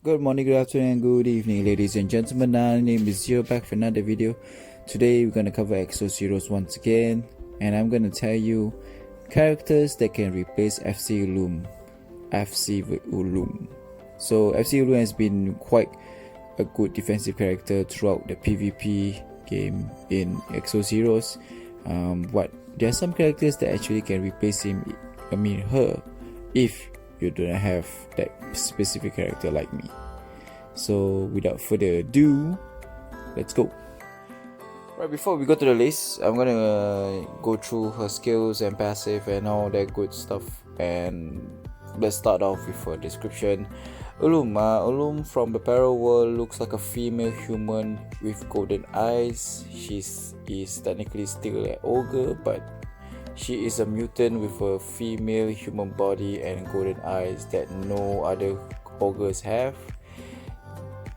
Good morning, good afternoon, and good evening, ladies and gentlemen. My name is Zio, back for another video. Today we're gonna cover Exoceros once again, and I'm gonna tell you characters that can replace FC Ullum. FC Ullum. So FC Ullum has been quite a good defensive character throughout the PvP game in Exoceros. But there are some characters that actually can replace him. Her, if you don't have that specific character like me. So without further ado, let's go. Right, before we go to the list, I'm gonna go through her skills and passive and all that good stuff. And let's start off with her description. Ullum from the Parallel World looks like a female human with golden eyes. She is technically still an ogre, but she is a mutant with a female human body and golden eyes that no other ogres have.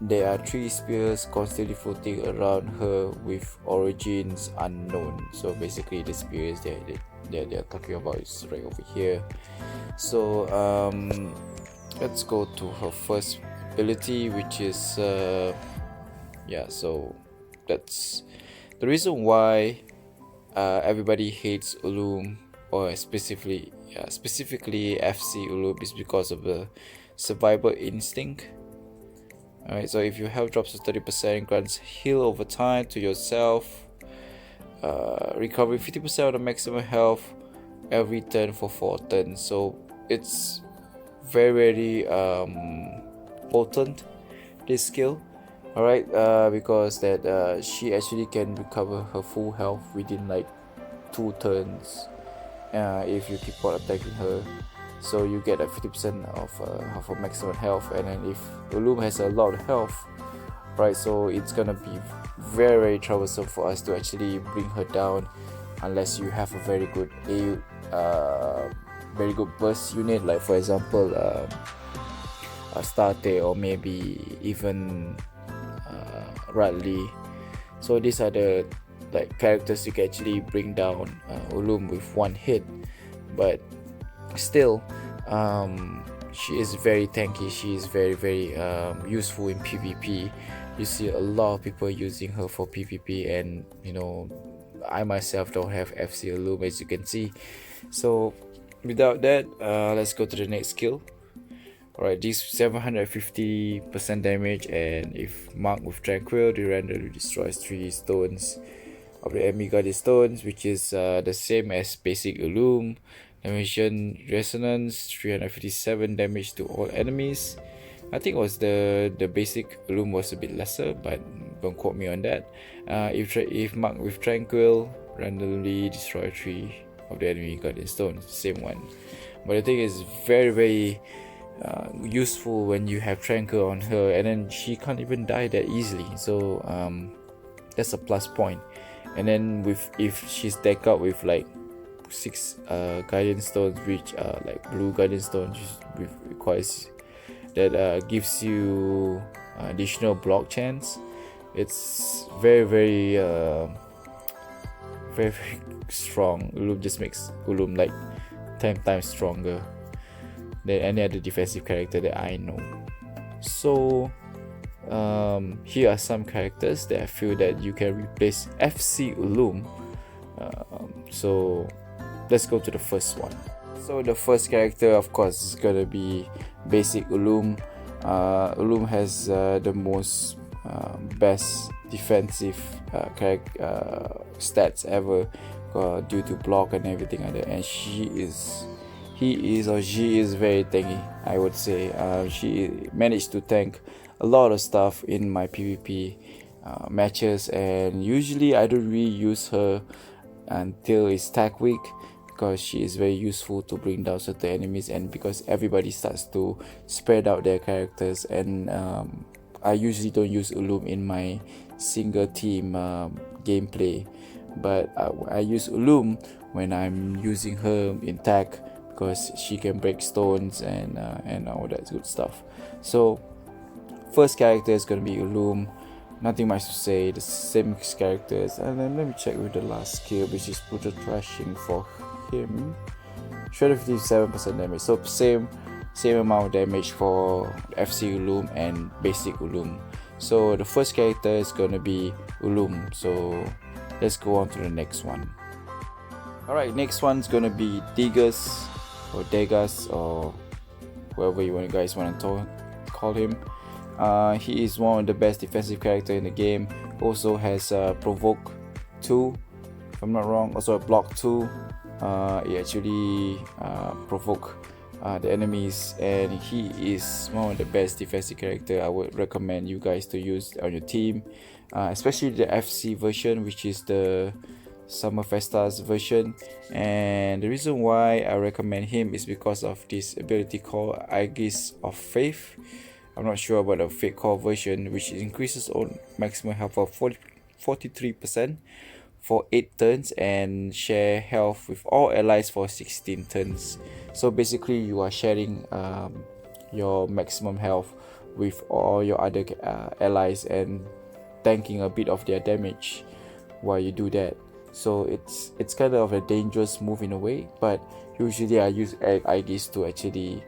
There are 3 spears constantly floating around her with origins unknown. So basically the spears that they're talking about is right over here. So let's go to her first ability, which is so that's the reason why everybody hates Ullum, or specifically FC Ullum, is because of the survival instinct. Alright, so if your health drops to 30%, grants heal over time to yourself, recovering 50% of the maximum health every turn for 4 turns. So it's very potent, this skill. Alright, because that she actually can recover her full health within like 2 turns if you keep on attacking her. So you get a 50% of her maximum health, and then if Ullum has a lot of health, right, so it's gonna be very troublesome for us to actually bring her down unless you have a very good burst unit, like for example Astarte, or maybe even Radley. So these are the characters you can actually bring down Ullum with one hit, but still she is very tanky. She is very useful in PvP. You see a lot of people using her for PvP, and I myself don't have FC Ullum, as you can see. So without that, let's go to the next skill. Alright, this 750% damage, and if marked with Tranquil, the randomly destroys 3 stones of the enemy guarded stones, which is the same as basic Ullum. Dimension Resonance, 357 damage to all enemies. I think it was the basic Ullum was a bit lesser, but don't quote me on that. If marked with Tranquil, randomly destroy 3 of the enemy guardian stones, same one. But the thing is very useful when you have Tranquil on her, and then she can't even die that easily. So that's a plus point. And then if she's decked out with like 6 guardian stones, which are like blue guardian stones, which requires that gives you additional block chance. It's very strong. Ullum just makes Ullum like 10 times stronger than any other defensive character that I know. So here are some characters that I feel that you can replace FC Ullum. So let's go to the first one. So the first character, of course, is gonna be basic Ullum. Ullum has the most best defensive stats ever, due to block and everything like that. And she is very tanky, I would say. She managed to tank a lot of stuff in my PvP matches, and usually I don't really use her until it's tag week, because she is very useful to bring down certain enemies, and because everybody starts to spread out their characters. And I usually don't use Ullum in my single team gameplay, but I use Ullum when I'm using her in tag, because she can break stones and all that good stuff. So first character is gonna be Ullum. Nothing much to say, the same characters. And then let me check with the last skill, which is brutal thrashing for him. 57% damage, so same same amount of damage for FC Ullum and basic Ullum. So the first character is gonna be Ullum. So let's go on to the next one. Alright, next one's gonna be Degas or Degas or whoever you guys want to call him. He is one of the best defensive character in the game. Also has Provoke 2, if I'm not wrong. Also Block 2. He actually provoke the enemies, and he is one of the best defensive character I would recommend you guys to use on your team, especially the FC version, which is the Summer Festas version. And the reason why I recommend him is because of this ability called Aegis of Faith. I'm not sure about the Fate Core version, which increases on maximum health of 43% for 8 turns and share health with all allies for 16 turns. So basically you are sharing your maximum health with all your other allies and tanking a bit of their damage while you do that. So it's kind of a dangerous move in a way, but usually I use Aegis to actually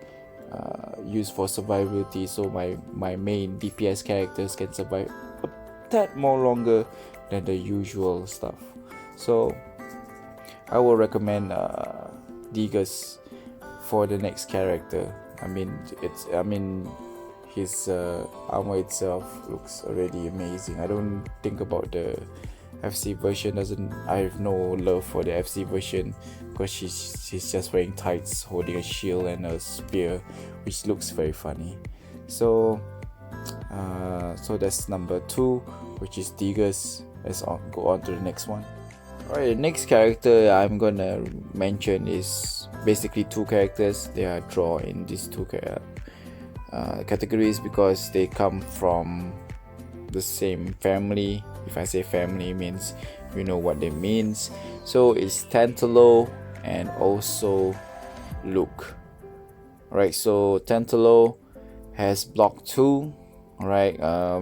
use for survivability, so my main DPS characters can survive a tad more longer than the usual stuff. So I will recommend Degas for the next character. I mean his armor itself looks already amazing. I don't think about the FC version. I have no love for the FC version because she's just wearing tights, holding a shield and a spear, which looks very funny. So that's number 2, which is Degas. Let's go on to the next one. Alright, the next character I'm gonna mention is basically 2 characters. They are drawn in these 2 categories because they come from the same family. If I say family, it means you know what it means. So it's Tantalo and also Luke. Alright, so Tantalo has block 2. Alright,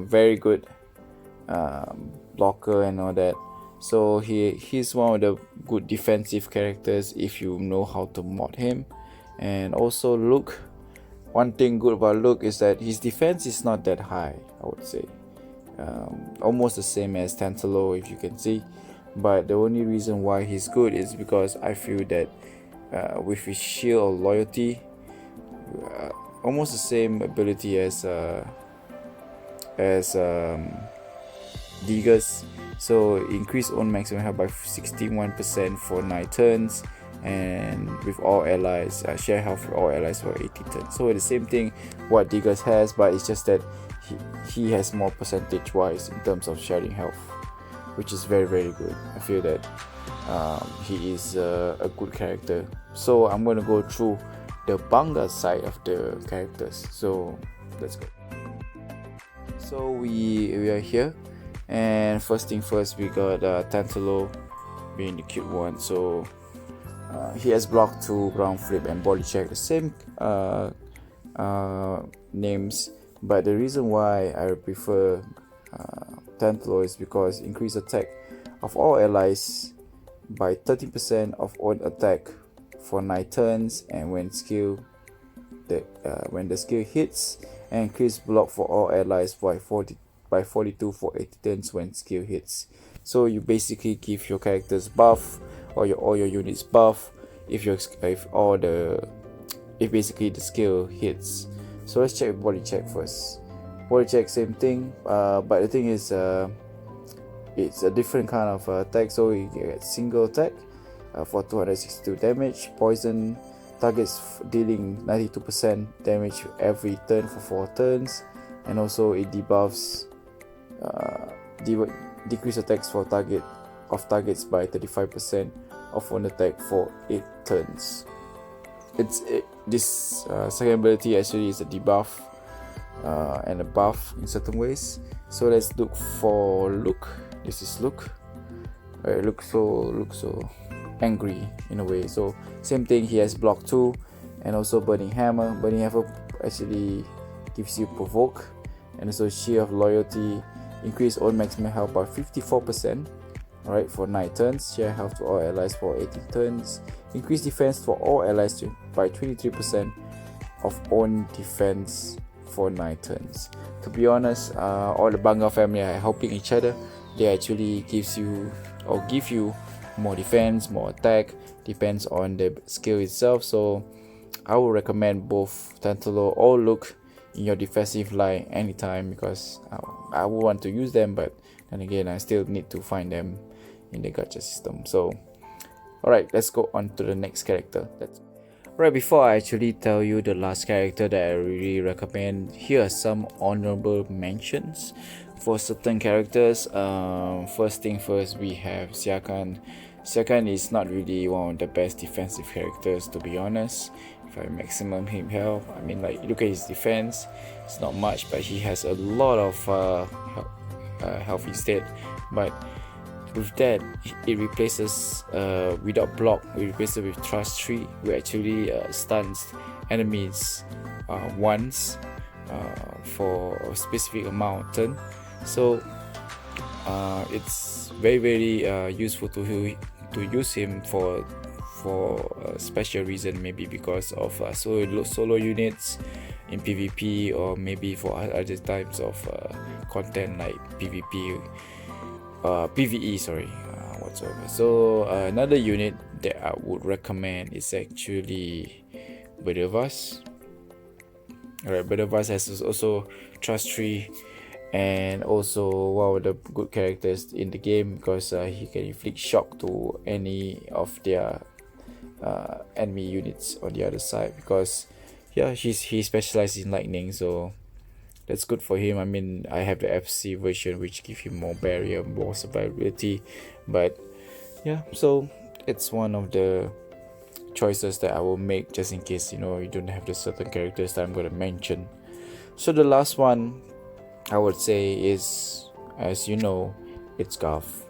very good blocker and all that. So he's one of the good defensive characters if you know how to mod him. And also Luke, one thing good about Luke is that his defense is not that high, I would say. Almost the same as Tantalo, if you can see, but the only reason why he's good is because I feel that with his shield of loyalty, almost the same ability as Degas. So increase own maximum health by 61% for 9 turns, and with all allies, share health with all allies for 80 turns. So the same thing what Degas has, but it's just that he has more percentage wise in terms of sharing health, which is very good. I feel that he is a good character. So I'm going to go through the Banga side of the characters. So let's go. So we are here, and first thing first, we got Tantalo being the cute one. So he has block 2, ground flip and body check, the same names. But the reason why I prefer Tantalo is because increase attack of all allies by 30% of own attack for 9 turns, and when the skill hits, and increase block for all allies by 42 for 80 turns when skill hits. So you basically give your characters buff, or all your units buff if basically the skill hits. So let's check body check first. Body check, same thing, but the thing is it's a different kind of attack. So you get single attack for 262 damage, poison targets dealing 92% damage every turn for 4 turns, and also it debuffs decrease attacks for targets by 35% of one attack for 8 turns. This second ability actually is a debuff and a buff in certain ways. So let's look for Luke. This is Luke. Look so angry in a way. So same thing, he has block 2 and also Burning Hammer. Burning Hammer actually gives you provoke, and also Shield of Loyalty, increase own maximum health by 54%. Alright, for 9 turns, share health to all allies for 80 turns, increase defense for all allies by 23% of own defense for 9 turns. To be honest, all the Banga family are helping each other. They actually give you more defense, more attack, depends on the skill itself. So I would recommend both Tantalo or Look in your defensive line anytime, because I would want to use them, but then again I still need to find them in the gacha system. So alright, let's go on to the next character. Right, before I actually tell you the last character that I really recommend, here are some honorable mentions for certain characters. First thing first, we have Siakan. Siakan is not really one of the best defensive characters, to be honest. If I maximum him health, I mean, like, look at his defense, it's not much, but he has a lot of health instead. But with that, it replaces without block, we replace it with Trust Tree, which actually stuns enemies once for a specific amount of turn. So it's very useful to use him for a special reason, maybe because of solo units in PvP, or maybe for other types of content like PvP. PvE, whatsoever. So another unit that I would recommend is actually Bedevas. Alright, Bedevas has also Trust Tree, and also one of the good characters in the game, because he can inflict shock to any of their enemy units on the other side, because he specializes in lightning, so that's good for him. I mean, I have the FC version, which give him more barrier, more survivability, but yeah, so it's one of the choices that I will make just in case, you don't have the certain characters that I'm going to mention. So the last one I would say is, as you know, it's Garth.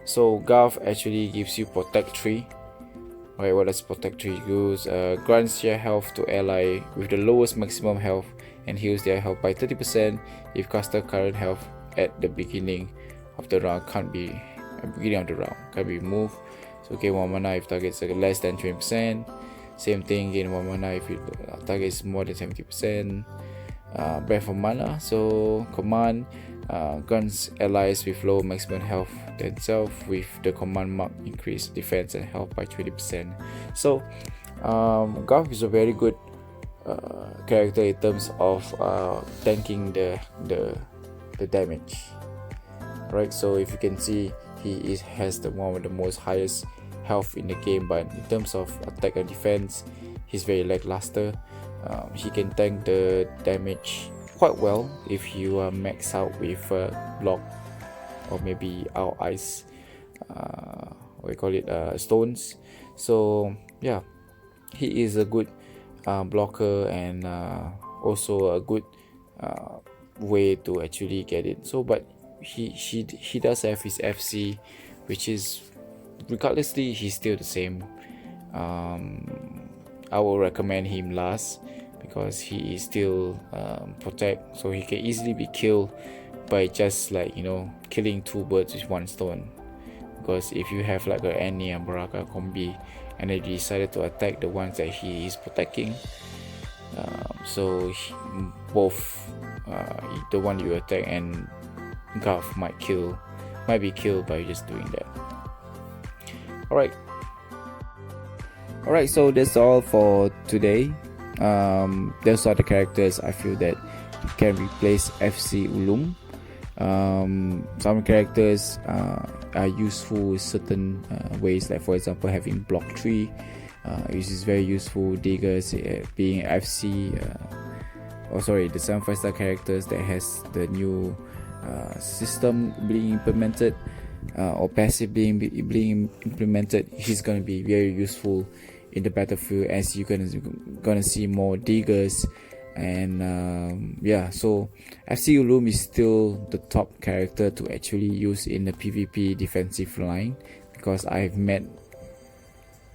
So Garth actually gives you Protect Tree. Okay, what does Protect Tree do? Grants your health to ally with the lowest maximum health, and heals their health by 30% if caster current health at the beginning of the round can't be moved. So gain 1 mana if targets are less than 20%. Same thing, gain 1 mana if it targets more than 70%. Breath of Mana, so command grants allies with low maximum health themselves with the command mark increase defense and health by 20%. So Garth is a very good character in terms of tanking the damage, right? So if you can see, he has one of the most highest health in the game, but in terms of attack and defense, he's very lackluster. He can tank the damage quite well if you are maxed out with block, or maybe our ice, we call it stones. So yeah, he is a good blocker, and also a good way to actually get it. So but he does have his FC, which is, regardlessly, he's still the same. I will recommend him last, because he is still protect, so he can easily be killed by just killing 2 birds with 1 stone. Because if you have like a Annie and Baraka combi, and they decided to attack the ones that he is protecting, both the one you attack and Garth might be killed by just doing that. Alright, so that's all for today. Those are the characters I feel that can replace FC Ullum. Some characters are useful in certain ways, like for example having block tree, which is very useful. Diggers being FC, the 7 5-star characters that has the new system being implemented, or passive being implemented. He's gonna be very useful in the battlefield, as you're gonna see more diggers. And so FC Ullum is still the top character to actually use in the PvP defensive line, because I've met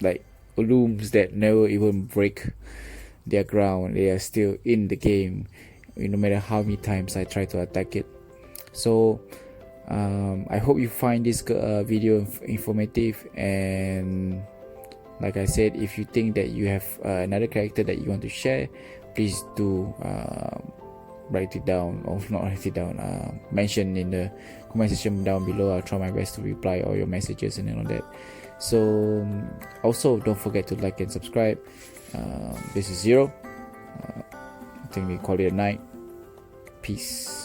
like Ullums that never even break their ground. They are still in the game, no matter how many times I try to attack it. So I hope you find this video informative, and like I said, if you think that you have another character that you want to share, please do write it down, or not write it down, mention in the comment section down below. I'll try my best to reply all your messages and all that. So also don't forget to like and subscribe. This is Zero. I think we call it a night. Peace.